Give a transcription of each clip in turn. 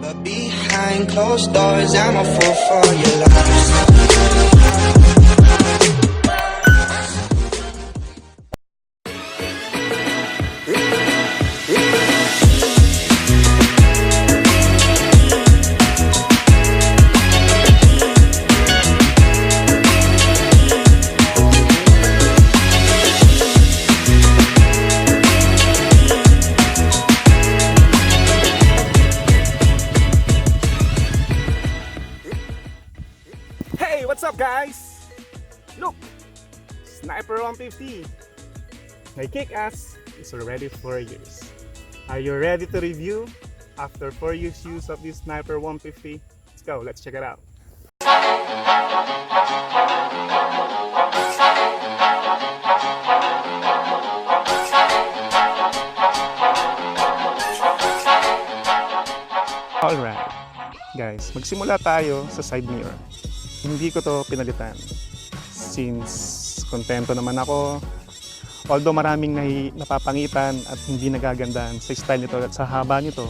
But behind closed doors, I'm a fool for your lies. Hey, what's up guys? Look, Sniper 150. My kick-ass is already 4 years. Are you ready to review after 4 years use of this Sniper 150? Let's go, let's check it out. Alright, guys, magsimula tayo sa side mirror. Hindi ko to pinalitan since kontento naman ako. Although maraming napapangitan at hindi nagagandahan sa style nito at sa haba nito,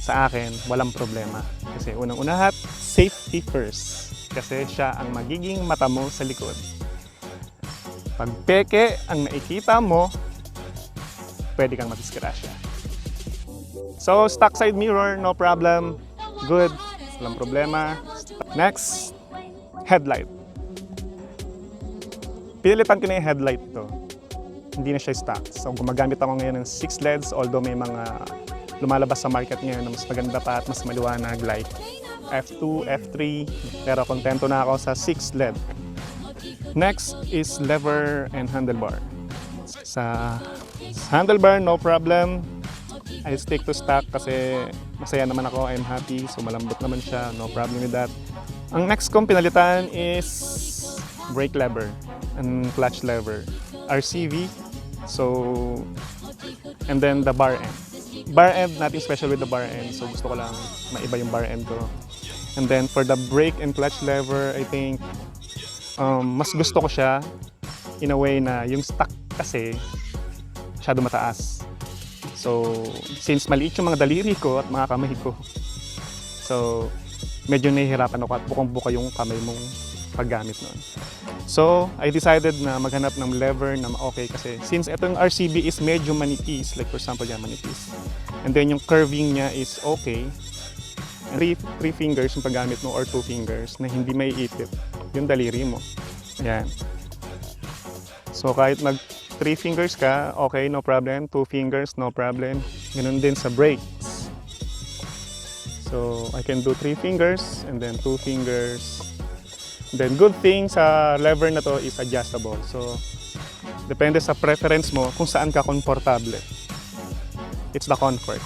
sa akin walang problema. Kasi unang-unahat, safety first. Kasi siya ang magiging mata mo sa likod. Pag peke ang nakikita mo, pwede kang madisgrasya. So, stock side mirror, no problem. Good, walang problema. Next, headlight. Pinilitan ko na yung headlight to. Hindi na siya stock. So, gumagamit ako ngayon ng 6 LEDs, although may mga lumalabas sa market ngayon na mas maganda pa at mas maliwanag like F2, F3. Pero kontento na ako sa 6 LED. Next is lever and handlebar. Sa handlebar, no problem. I stick to stock kasi masaya naman ako, I'm happy, so malambot naman siya, no problem with that. Ang next kong pinalitan is brake lever and clutch lever, RCV, so and then the bar end. Bar end, nothing special with the bar end, so gusto ko lang maiba yung bar end ko. And then for the brake and clutch lever, I think mas gusto ko siya in a way na yung stock kasi masyado mataas. So, since maliit yung mga daliri ko at mga kamay ko, so, medyo nahihirapan ako at bukang-buka yung kamay mong paggamit nun. So, I decided na maghanap ng lever na okay kasi since itong RCB is medyo manipis, like for example yan, manipis. And then yung curving niya is okay. Three fingers yung paggamit mo or 2 fingers na hindi may ipit yung daliri mo. Ayan. So, kahit 3 fingers ka, okay, no problem. 2 fingers, no problem. Ganun din sa brakes. So, I can do 3 fingers and then 2 fingers. Then, good thing sa lever na to is adjustable. So, depende sa preference mo kung saan ka komportable. It's the comfort.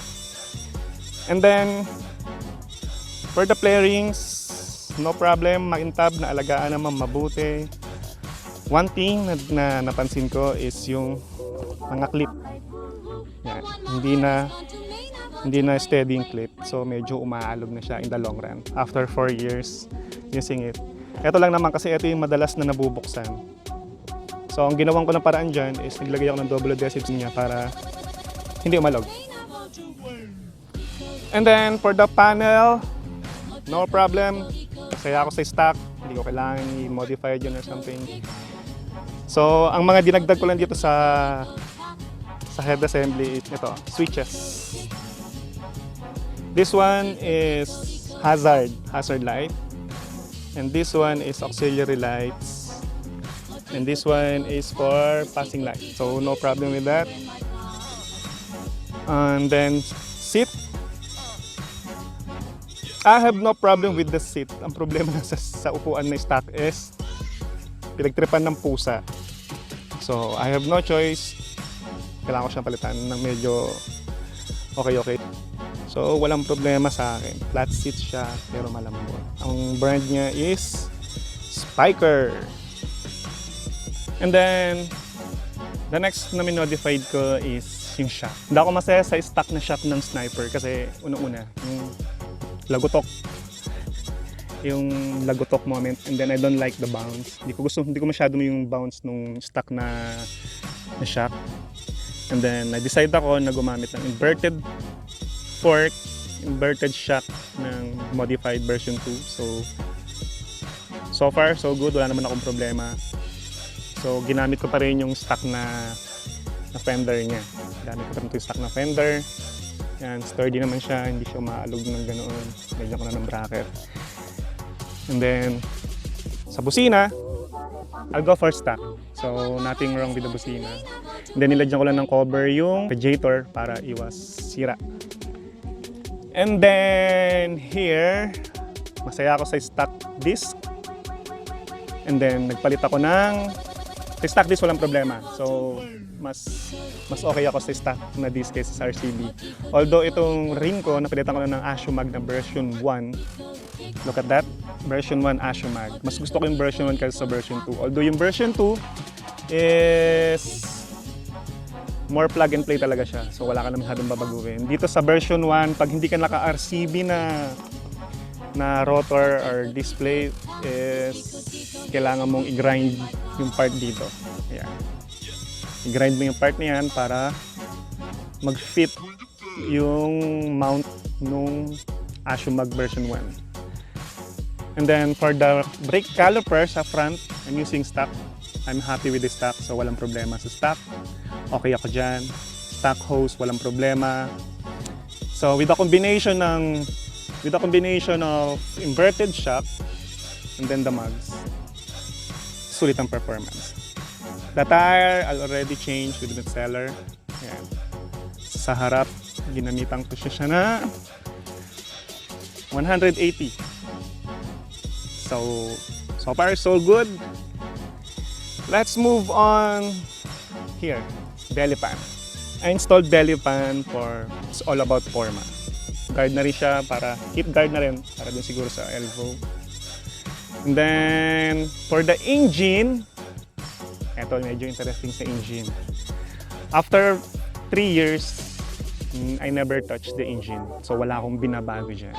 And then, for the play rings, no problem. Makintab na alagaan naman mabuti. One thing na napansin ko is yung mga clip. Yan. Hindi na steady yung clip. So medyo umaalog na siya in the long run. After 4 years using it. Ito lang naman kasi ito yung madalas na nabubuksan. So ang ginawan ko na paraan dyan is naglagay ako ng double adhesive niya para hindi umalog. And then for the panel, no problem. Masaya ako sa stock. Hindi ko kailangan i-modify dyan or something. So, ang mga dinagdag ko lang dito sa head assembly is ito, switches. This one is hazard light. And this one is auxiliary lights. And this one is for passing light. So, no problem with that. And then, seat. I have no problem with the seat. Ang problema sa upuan na stock is pinagtripan ng pusa. So, I have no choice. Kailangan ko siyang palitan ng medyo okay. So, walang problema sa akin. Flat seat siya, pero malambot. Ang brand niya is Spiker. And then, the next na minodified ko is yung shock. Hindi ako masaya sa stock na shock ng Sniper kasi unang-una, yung lagutok. Yung lagutok moment, and then I don't like the bounce. Hindi ko masyado yung bounce nung stock na shock. And then I decide ako na gumamit ng inverted fork inverted shock ng modified version 2. So far, so good. Wala naman akong problema. So, ginamit ko pa rin yung stock na fender niya. Ginamit ko pa rin yung stock na fender. Yan, sturdy naman siya. Hindi siya umaalog ng ganoon. Lagyan ko na ng bracket. And then, sa busina, I'll go for stock. So, nothing wrong with the busina. And then, nilagyan ko lang ng cover yung radiator para iwas sira. And then, here, masaya ako sa stock disc. And then, nagpalit ako ng... Sa stock disc, walang problema. So, mas okay ako sa stock na disc kaysa sa RCB. Although, itong ring ko, napilitan ko na ng Ashumag na version 1. Look at that. Version 1 Ashumag. Mas gusto ko yung version 1 kaysa sa version 2. Although, yung version 2 is more plug and play talaga siya. So, wala ka na masyadong babaguhin. Dito sa version 1, pag hindi ka naka-RCB na rotor or display is kailangan mong i-grind yung part dito. Ayan. I-grind mo yung part na yan para mag-fit yung mount nung Ashumag version 1. And then for the brake caliper sa front, I'm using stock. I'm happy with the stock, so walang problema sa stock. Okay ako dyan. Stock hose, walang problema. So with a combination of inverted shock and then the mugs, sulit ang performance. The tire, I'll already change with the seller. Ayan. Sa harap, ginamitan ko siya na 180. So far, so good. Let's move on here. Belly pan. I installed belly pan it's all about forma. Guard na rin siya para, hip guard na rin, para din siguro sa elbow. And then, for the engine, eto medyo interesting sa engine. After 3 years, I never touched the engine. So wala akong binabago dyan.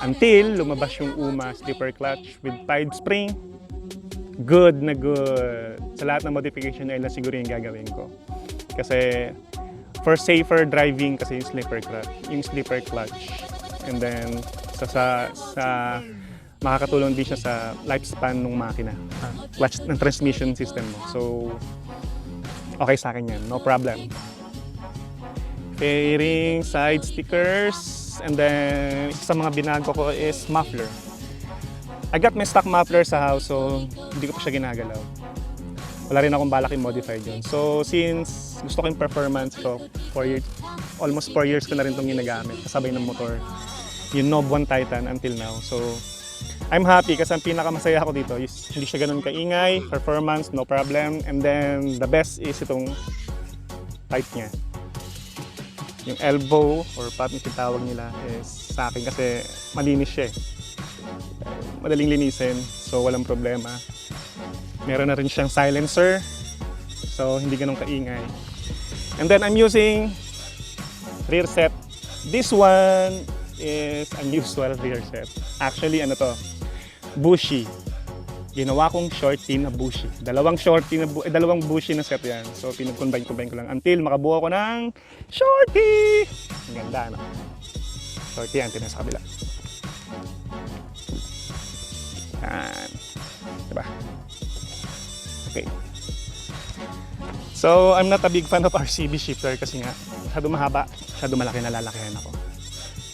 Until lumabas yung UMA slipper clutch with tied spring. Good na good. Sa lahat ng modification na siguro yung gagawin ko. Kasi for safer driving kasi yung slipper clutch. And then sa makakatulong din siya sa lifespan ng makina. Clutch ng transmission system mo. So okay sa akin yan, no problem. Fairing, side stickers, and then isa sa mga binago ko is muffler. I got my stock muffler sa house, so hindi ko pa siya ginagalaw. Wala rin akong balak i-modify yun. So since gusto ko yung performance ko, almost 4 years ko na rin itong ginagamit, kasabay ng motor. Yung Nob 1 Titan until now. So I'm happy kasi ang pinakamasaya ako dito is hindi siya ganun kaingay, performance, no problem. And then the best is itong type niya. Yung elbow or pat na tawag nila is sa akin kasi malinis siya eh. Madaling linisin, so walang problema. Meron na rin siyang silencer, so hindi ganun kaingay. And then I'm using rear set. This one is unusual rear set. Actually, ano to? Bushy. Ginawa kong shorty na bushy. Dalawang bushy na set yan. So pinag-combine ko lang until makabuo ko ng shorty. Ang ganda, no? Shorty yan, tinan sa kabila. Yan. Diba? Okay. So I'm not a big fan of RCB shifter kasi nga masyado mahaba, masyado malaki, nalalakihan ako.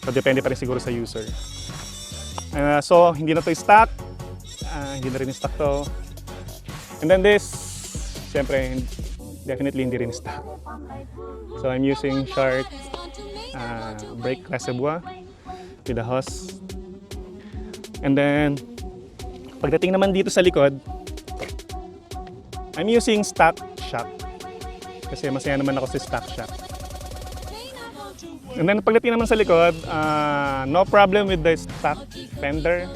So depende pa rin siguro sa user. So hindi na to stock. Hindi na rin stock to. And then this, siyempre, definitely hindi rin stock. So I'm using Shark brake reservoir with a hose. And then, pagdating naman dito sa likod, I'm using stock shock. Kasi masaya naman ako sa stock shock. And then pagdating naman sa likod, no problem with the stock fender.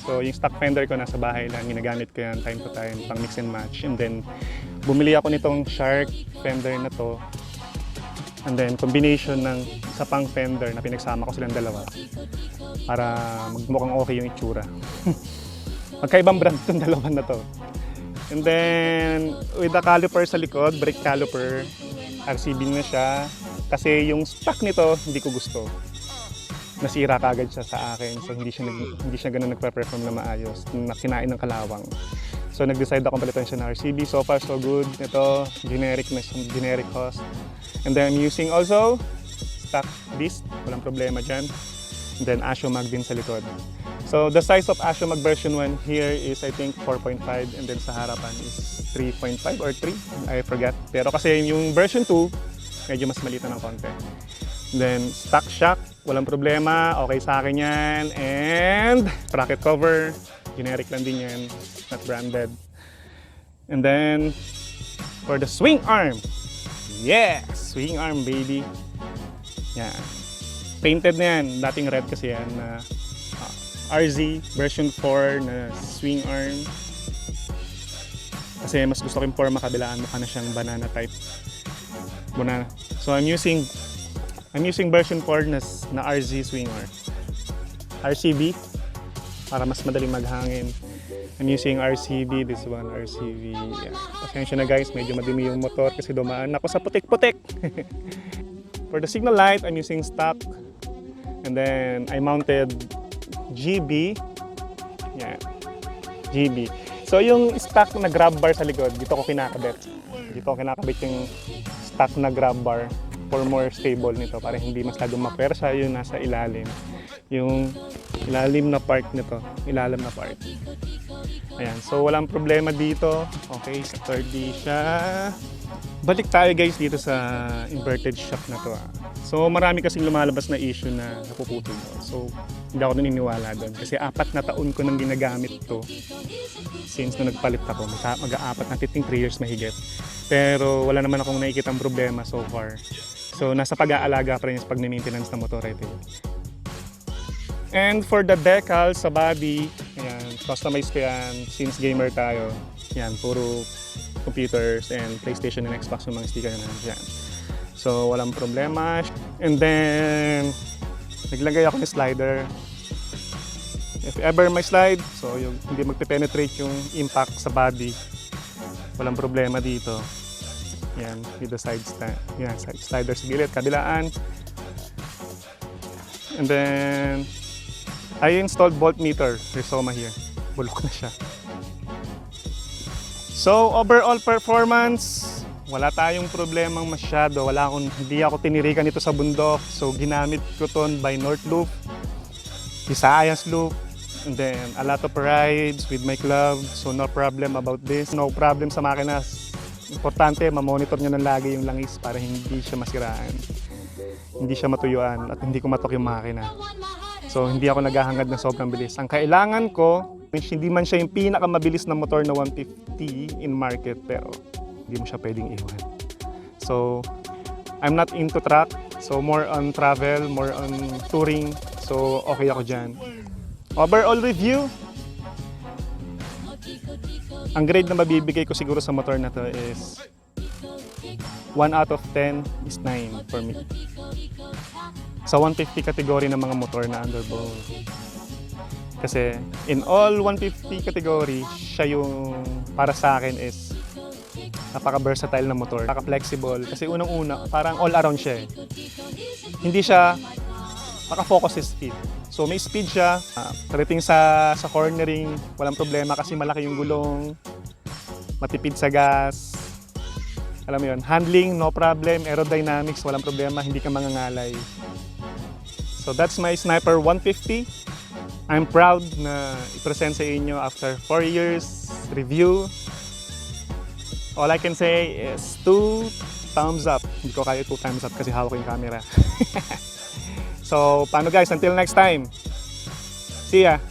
So yung stock fender ko nasa bahay lang, ginagamit ko yan time to time, pang mix and match. And then bumili ako nitong Shark fender na to. And then combination ng isa pang fender na pinagsama ko silang dalawa para magmukhang okay yung itsura. Magkaibang brand itong dalawa na to. And then with the caliper sa likod, brake caliper, RCB na siya. Kasi yung stock nito hindi ko gusto. nasira kagad siya sa akin. So hindi siya ganun nagpe-perform na maayos, na kinain ng kalawang. So nag-decide ako palitan siya ng RCB. So far so good. Ito generic na generic cost. And then I'm using also stock disc, walang problema dyan. And then ASIOMAG din sa likod. So the size of ASIOMAG version 1 here is I think 4.5 and then sa harapan is 3.5 or 3, I forget. Pero kasi yung version 2, medyo mas maliit na ng konti. And then stock shock, walang problema, okay sa akin yan. And bracket cover, generic lang din yan, not branded. And then for the swing arm, yes, swing arm baby. Yan. Painted na yan, dating red kasi yan na RZ version 4 na swing arm. Kasi mas gusto ko yung forma kabilaan, mukha na siyang banana type. Banana. So I'm using version 4 na RZ swing arm. RCB para mas madaling maghangin. I'm using RCB, this one RCB. Yeah. Pasensya na guys, medyo madumi yung motor kasi dumaan ako sa putik-putik. For the signal light, I'm using stock. And then I mounted GB. Yan. GB. So yung stock na grab bar sa likod, dito ko kinakabit. Dito ko kinakabit yung stock na grab bar for more stable nito para hindi masyadong mapersa yung nasa ilalim. Yung ilalim na part nito, ilalim na part. Ayan, so walang problema dito. Okay, sturdy siya. Balik tayo guys dito sa inverted shock na to. So marami kasing lumalabas na issue na napuputol. So hindi ako naniniwala doon kasi 4 na taon ko nang ginagamit to since nung nagpalit ako. Mag-4 na 3 years mahigit. Pero wala naman akong nakikitang problema so far. So nasa pag-aalaga pa rin sa pag-maintenance ng motor ito. And for the decal sa body, ayan, customize ko yan since gamer tayo. Yan, puro computers and PlayStation and Xbox yung mga sticker na nandiyan. So walang problema. And then naglagay ako ng slider. If ever may slide, so yung hindi magpe-penetrate yung impact sa body, walang problema dito. Yan, with the side stand. Yan, side slider sa gilid, kabilaan. And then I installed voltmeter, Rizoma here. Bulok na siya. So overall performance, wala tayong problemang masyado. Hindi ako tinirikan ito sa bundok. So ginamit ko ton by North Loop, Visayas Loop, and then a lot of rides with my club. So no problem about this. No problem sa makina. Importante, mamonitor nyo ng lagi yung langis para hindi siya masiraan. Hindi siya matuyuan at hindi ko matok yung makina. So hindi ako naghahangad ng sobrang bilis. Ang kailangan ko, hindi man siya yung pinakamabilis na motor na 150 in market, pero hindi mo siya pwedeng iwan. So I'm not into track, so more on travel, more on touring. So okay ako dyan. Overall review, ang grade na mabibigay ko siguro sa motor na to is 1 out of 10 is 9 for me. Sa 150 category ng mga motor na underbow. Kasi in all 150 category, siya yung para sa akin is napaka-versatile na motor, napaka-flexible. Kasi unang-una, parang all-around siya eh. Hindi siya naka-focus sa speed. So may speed siya, pagdating sa cornering, walang problema kasi malaki yung gulong, matipid sa gas. Alam mo yun, handling, no problem, aerodynamics, walang problema, hindi ka mangangalay. So that's my Sniper 150. I'm proud na i-present sa inyo after 4 years review. All I can say is 2 thumbs up. Hindi ko kaya 2 thumbs up kasi hawak ko yung camera. So, paano guys? Until next time. See ya!